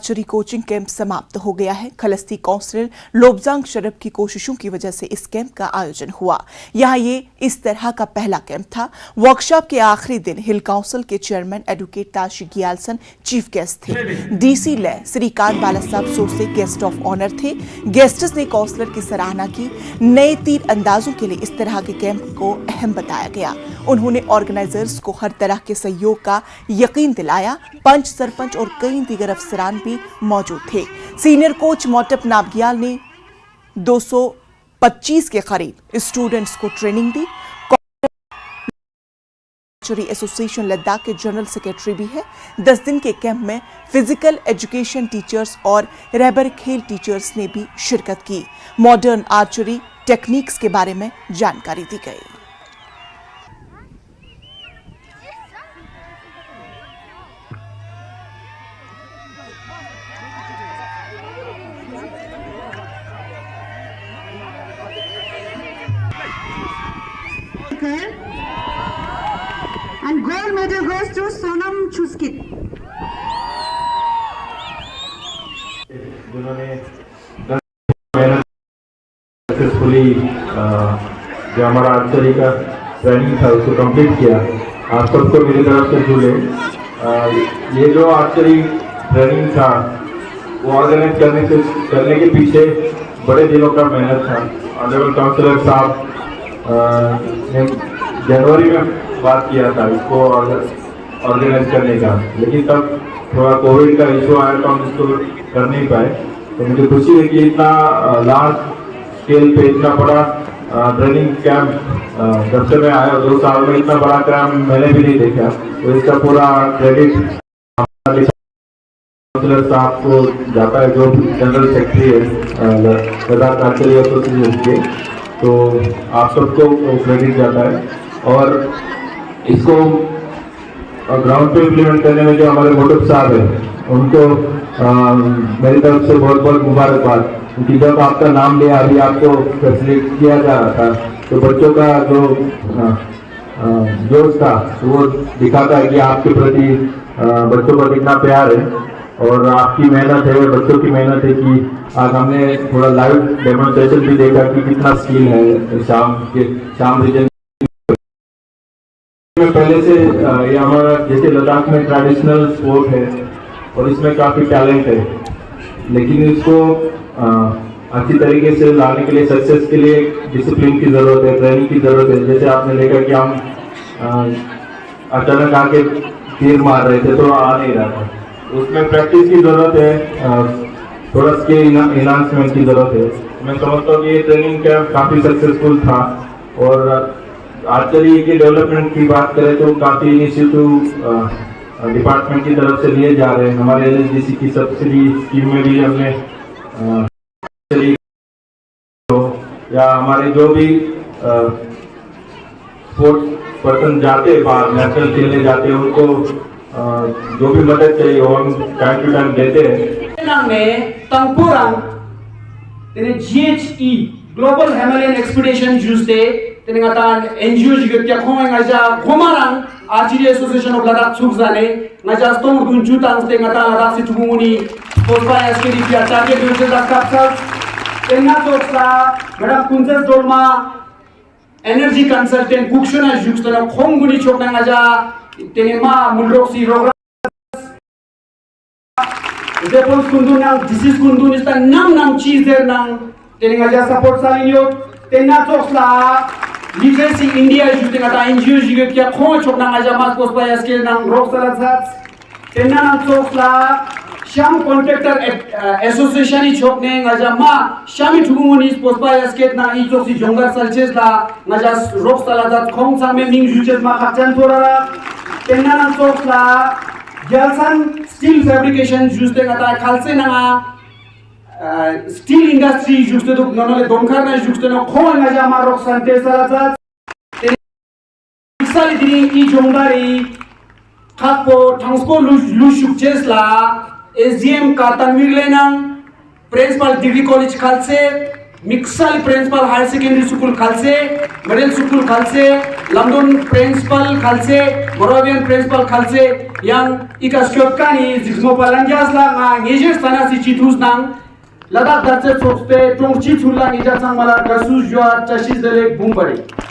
Archery coaching camp समाप्त हो गया है। खलस्ती काउंसिलर लोब्जांग शरफ की कोशिशों की वजह से इस कैंप का आयोजन हुआ। यहाँ ये इस तरह का पहला कैंप था। वर्कशॉप के आखिरी दिन हिल काउंसिल के chairman advocate Tashi Gyalson chief guest थे। डीसी लय श्रीकांत बाला साहब सोसे गेस्ट ऑफ ऑनर थे। गेस्ट्स ने काउंसिलर की सराहना की। नए तीर अंदाजों के लिए इस तरह के कैंप को अहम बताया गया। उन्होंने ऑर्गेनाइजर्स को हर तरह के सहयोग का यकीन दिलाया। पंच, सरपंच और कई दीगर अफसरान भी मौजूद थे। सीनियर कोच मोटप नाबगियाल ने 225 के करीब स्टूडेंट्स को ट्रेनिंग दी। आर्चरी एसोसिएशन लद्दाख के जनरल सेक्रेटरी भी है। 10 दिन के कैंप में फिजिकल एजुकेशन टीचर्स और रैबर खेल टीचर्स ने भी शिरकत की। मॉडर्न आर्चरी टेक्निक्स के बारे में जानकारी दी गई। And gold medal goes to Sonam Chuskit. जिन्होंने सक्सेसफुली जो हमारा आर्चरी का ट्रेनिंग था उसको कंप्लीट किया। आप सबको मेरी तरफ से झूले। ये जो आर्चरी ट्रेनिंग था वो ऑर्गेनाइज करने के पीछे बड़े दिनों का मेहनत था। ऑनरेबल काउंसिलर साहब ने जनवरी में बात किया था इसको ऑर्गेनाइज करने का, लेकिन तब थोड़ा कोविड का इशू आया तो हम इसको कर नहीं पाए। तो मुझे खुशी है कि इतना लार्ज स्केल पे इतना बड़ा ट्रेनिंग कैंप जब से मैं आया 2 साल में इतना बड़ा कैंप मैंने भी नहीं देखा। तो इसका पूरा क्रेडिट काउंसिलर साहब को जाता है जो जनरल सेक्रेटरी है लद्दाख आर्चरी एसोसिएशन के। तो आप सबको क्रेडिट जाता है। और इसको ग्राउंड पे इम्प्लीमेंट करने में जो हमारे मोटप साहब हैं उनको मेरी तरफ से बहुत बहुत मुबारकबाद। क्योंकि जब आपका नाम लिया अभी आपको फैसिलिटेट किया जा रहा था तो बच्चों का जो जोश था वो दिखाता है कि आपके प्रति बच्चों का कितना प्यार है और आपकी मेहनत है, बच्चों की मेहनत है। कि आज हमने थोड़ा लाइव डेमोन्स्ट्रेशन भी देखा कि कितना स्किल है शाम रीजन में। पहले से ये हमारा जैसे लद्दाख में ट्रेडिशनल स्पोर्ट है और इसमें काफ़ी टैलेंट है, लेकिन इसको अच्छी तरीके से लाने के लिए, सक्सेस के लिए डिसिप्लिन की ज़रूरत है, ट्रेनिंग की ज़रूरत है। जैसे आपने देखा कि हम अचानक आके तीर मार रहे थे तो आ नहीं रहा था, उसमें प्रैक्टिस की ज़रूरत है, थोड़ा स्किल इन्हांसमेंट की ज़रूरत है। मैं समझता हूँ कि ये ट्रेनिंग कैंप काफ़ी सक्सेसफुल था। और आर्चरी के डेवलपमेंट की बात करें तो काफ़ी इनिशिएटिव डिपार्टमेंट की तरफ से लिए जा रहे हैं। हमारे एनएसडीसी की सब्सिडी स्कीम में भी हमने या हमारे जो भी स्पोर्ट्स पर्सन जाते बाहर नेशनल खेलने जाते हैं उनको जो भी मदद चाहिए वो हम टाइम टू टाइम देते हैं। ग्लोबल हिमालयन एक्सपीडिशन जुस्ते तेनंगातान एनजीओ जिगत्या खोंगा खोमारांग आर्चरी एसोसिएशन ऑफ लद्दाख सुखजाने ngaja stong dunju tangste ngata Ladakh से ठुमुनी पोस्पा एसकेडी की टारगेट यूजर दास्ताप तेना तोक्सा madam Kunzes Dolma energy consultant कुक्षना जुक्सना खोंगुनी छोकना ngaja तेनेमा मुल्रोक्सी रोग डेपोस कुंदुना डिसीज कुंदुनिस्ता नाम चीज देर नाम तेने ngaja सपोर्ट सालियो तेना तोक्सा लिटरेसी इंडिया जुते ngata एनजीओ जिगे क्या खो छोकना ngaja मास पोस्पा एसके नाम रोग सलासात तेना नाम तोक्सा शाम कॉन्ट्रैक्टर एसोसिएशन ही छोकने ngaja मा शामी ठुमुनी पोस्पा एसके ना ई जोसी जोंगर सलचेस ला ngaja रोग सलासात खोंग सामे मिंग जुचेस मा खचन थोड़ा तेना नाम तोक्सा जलसन स्टील फैब्रिकेशन जुते ngata खालसे ना स्टील इंडस्ट्री जुस्ते तो नॉर्मली दोनखार ना जुस्ते ना खोल ना जामा रोक संते सलासा साली दिनी ई जोंगारी खापो ट्रांसपो लुशुक्चेस ला एसडीएम का तनवीर लेना प्रिंसिपल डिग्री कॉलेज खालसे मिक्सल प्रिंसिपल हायर सेकेंडरी स्कूल खालसे मिडिल स्कूल खालसे लंदन प्रिंसिपल खालसे मोरावियन प्रिंसिपल खालसे yang ikas kani zikmo palanjas la nga ngejer sana si chitus nang ladak darche chokte tongchi chulla nija sang mala kasus jwa chashis dele bumbari